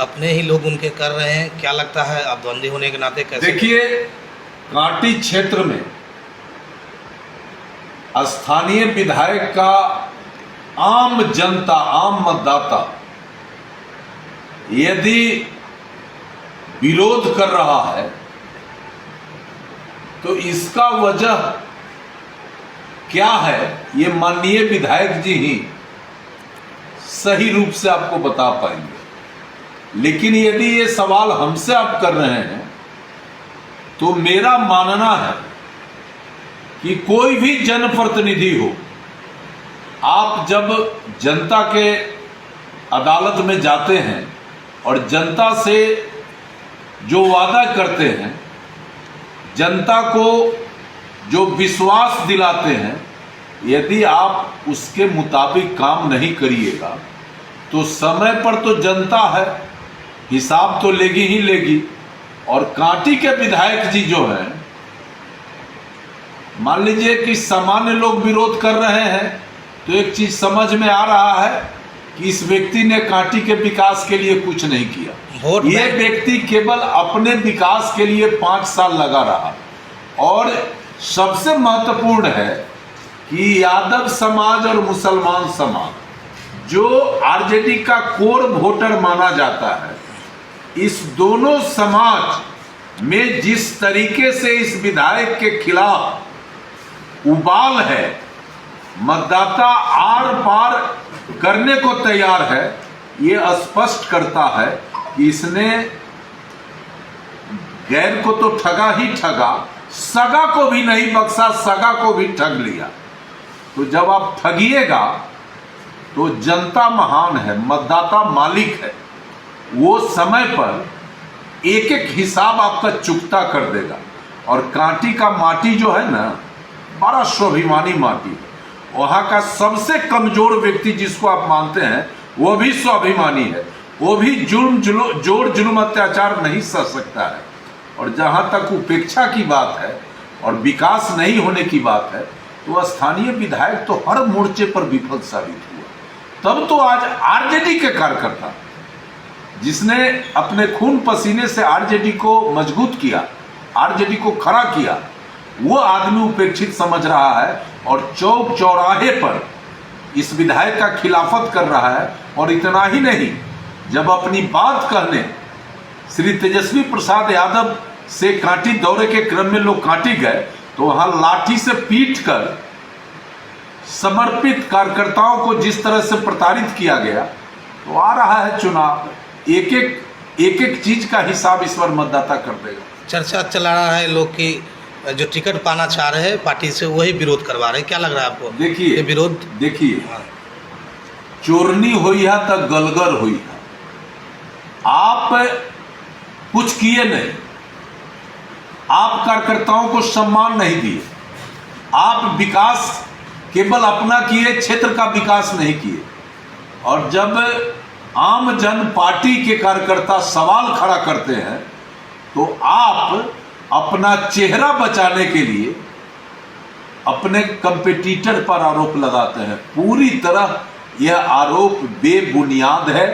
अपने ही लोग उनके कर रहे हैं, क्या लगता है आप द्वंद्वी होने के नाते कैसे? देखिए, कांटी क्षेत्र में स्थानीय विधायक का आम जनता, आम मतदाता यदि विरोध कर रहा है तो इसका वजह क्या है, ये माननीय विधायक जी ही सही रूप से आपको बता पाएंगे। लेकिन यदि ये सवाल हमसे आप कर रहे हैं तो मेरा मानना है कि कोई भी जनप्रतिनिधि हो, आप जब जनता के अदालत में जाते हैं और जनता से जो वादा करते हैं, जनता को जो विश्वास दिलाते हैं, यदि आप उसके मुताबिक काम नहीं करिएगा तो समय पर तो जनता है, हिसाब तो लेगी ही लेगी। और कांटी के विधायक जी जो हैं, मान लीजिए कि सामान्य लोग विरोध कर रहे हैं तो एक चीज समझ में आ रहा है कि इस व्यक्ति ने कांटी के विकास के लिए कुछ नहीं किया। ये व्यक्ति केवल अपने विकास के लिए 5 साल लगा रहा। और सबसे महत्वपूर्ण है कि यादव समाज और मुसलमान समाज जो आरजेडी का कोर वोटर माना जाता है, इस दोनों समाज में जिस तरीके से इस विधायक के खिलाफ उबाल है, मतदाता आर पार करने को तैयार है, ये स्पष्ट करता है कि इसने गैर को तो ठगा ही ठगा, सगा को भी नहीं बख्शा, सगा को भी ठग लिया। तो जब आप ठगिएगा तो जनता महान है, मतदाता मालिक है, वो समय पर एक एक हिसाब आपका चुकता कर देगा। और कांटी का माटी जो है ना, बड़ा स्वाभिमानी माटी है। वहां का सबसे कमजोर व्यक्ति जिसको आप मानते हैं वो भी स्वाभिमानी है, वो भी जोर जुल्म अत्याचार नहीं सह सकता है। और जहां तक उपेक्षा की बात है और विकास नहीं होने की बात है, तो स्थानीय विधायक तो हर मोर्चे पर विफल साबित हुआ। तब तो आज आरजेडी के कार्यकर्ता, जिसने अपने खून पसीने से आरजेडी को मजबूत किया, आरजेडी को खड़ा किया, वो आदमी उपेक्षित समझ रहा है और चौक चौराहे पर इस विधायक का खिलाफत कर रहा है। और इतना ही नहीं, जब अपनी बात कहने श्री तेजस्वी प्रसाद यादव से कांटी दौरे के क्रम में लोग कांटी गए तो वहां लाठी से पीट कर समर्पित कार्यकर्ताओं को जिस तरह से प्रताड़ित किया गया, तो आ रहा है चुनाव, एक एक चीज का हिसाब इस बार मतदाता कर देगा। चर्चा चला रहा है लोग की जो टिकट पाना चाह रहे हैं पार्टी से, वही विरोध करवा रहे हैं, क्या लग रहा है आपको? देखिए विरोध, देखिए, चोरनी हुई है तो गलगर हुई है। आप कुछ किए नहीं, आप कार्यकर्ताओं को सम्मान नहीं दिए, आप विकास केवल अपना किए, क्षेत्र का विकास नहीं किए। और जब आम जन पार्टी के कार्यकर्ता सवाल खड़ा करते हैं तो आप अपना चेहरा बचाने के लिए अपने कंपेटिटर पर आरोप लगाते हैं। पूरी तरह यह आरोप बेबुनियाद है।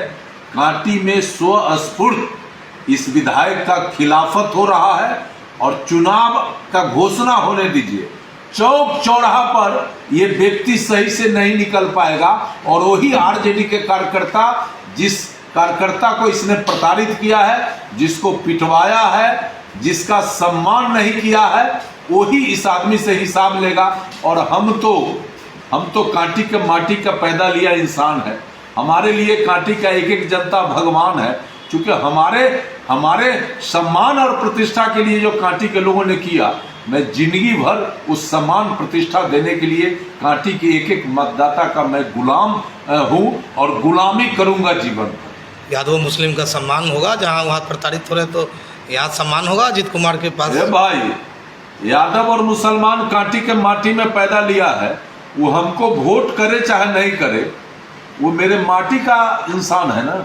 कांटी में स्वस्फूर्त इस विधायक का खिलाफत हो रहा है और चुनाव का घोषणा होने दीजिए, चौक चौराहा पर यह व्यक्ति सही से नहीं निकल पाएगा। और वही आरजेडी के कार्यकर्ता, जिस कार्यकर्ता को इसने प्रताड़ित किया है, जिसको पिटवाया है, जिसका सम्मान नहीं किया है, वही इस आदमी से हिसाब लेगा। और हम तो कांटी के माटी का पैदा लिया इंसान है। हमारे लिए कांटी का एक एक जनता भगवान है। क्योंकि हमारे सम्मान और प्रतिष्ठा के लिए जो कांटी के लोगों ने किया, मैं जिंदगी भर उस सम्मान प्रतिष्ठा देने के लिए कांटी के एक एक मतदाता का मैं गुलाम हूं और गुलामी करूंगा जीवन भर। यादव मुस्लिम का सम्मान होगा, जहां वहां प्रताड़ित हो रहे तो यहाँ सम्मान होगा अजीत कुमार के पास। भाई, यादव और मुसलमान कांटी के माटी में पैदा लिया है, वो हमको वोट करे चाहे नहीं करे, वो मेरे माटी का इंसान है ना,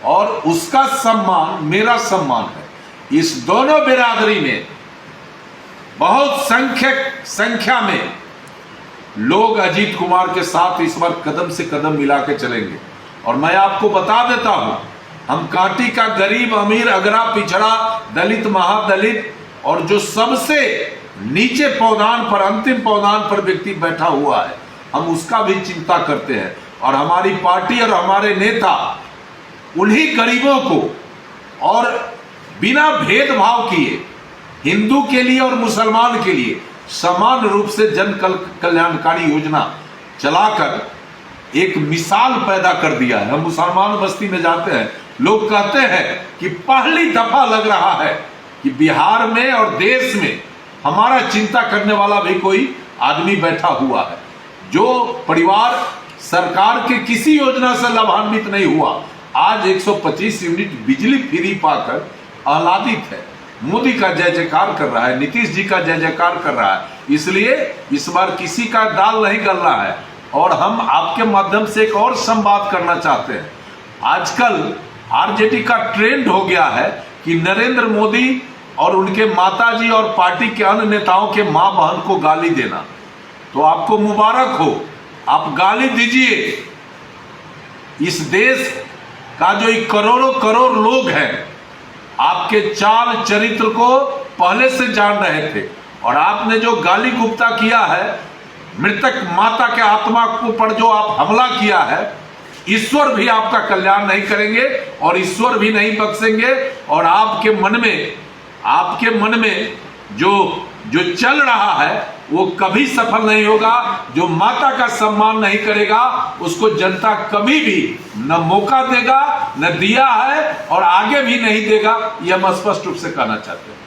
और उसका सम्मान मेरा सम्मान है। इस दोनों बिरादरी में बहुत संख्या में लोग अजीत कुमार के साथ इस बार कदम से कदम मिला के चलेंगे। और मैं आपको बता देता हूं हम कांटी का गरीब, अमीर, अगरा, पिछड़ा, दलित, महादलित और जो सबसे नीचे पौधान पर, अंतिम पौधान पर व्यक्ति बैठा हुआ है, हम उसका भी चिंता करते हैं। और हमारी पार्टी और हमारे नेता उन्हीं गरीबों को और बिना भेदभाव किए हिंदू के लिए और मुसलमान के लिए समान रूप से जन कल्याणकारी योजना चलाकर एक मिसाल पैदा कर दिया है। हम मुसलमान बस्ती में जाते हैं, लोग कहते हैं कि पहली दफा लग रहा है कि बिहार में और देश में हमारा चिंता करने वाला भी कोई आदमी बैठा हुआ है। जो परिवार सरकार के किसी योजना से लाभान्वित नहीं हुआ, आज 125 यूनिट बिजली फ्री पाकर आह्लादित है, मोदी का जय जयकार कर रहा है, नीतीश जी का जय जयकार कर रहा है। इसलिए इस बार किसी का दाल नहीं गल रहा है। और हम आपके माध्यम से एक और संवाद करना चाहते हैं। आजकल आरजेडी का ट्रेंड हो गया है कि नरेंद्र मोदी और उनके माताजी और पार्टी के अन्य नेताओं के मां बहन को गाली देना। तो आपको मुबारक हो, आप गाली दीजिए। इस देश का जो करोड़ों करोड़ लोग हैं आपके चाल चरित्र को पहले से जान रहे थे, और आपने जो गाली गुप्ता किया है, मृतक माता के आत्मा को पर जो आप हमला किया है, ईश्वर भी आपका कल्याण नहीं करेंगे और ईश्वर भी नहीं बख्शेंगे। और आपके मन में जो चल रहा है वो कभी सफल नहीं होगा। जो माता का सम्मान नहीं करेगा उसको जनता कभी भी न मौका देगा, न दिया है और आगे भी नहीं देगा। यह हम स्पष्ट रूप से कहना चाहते हैं।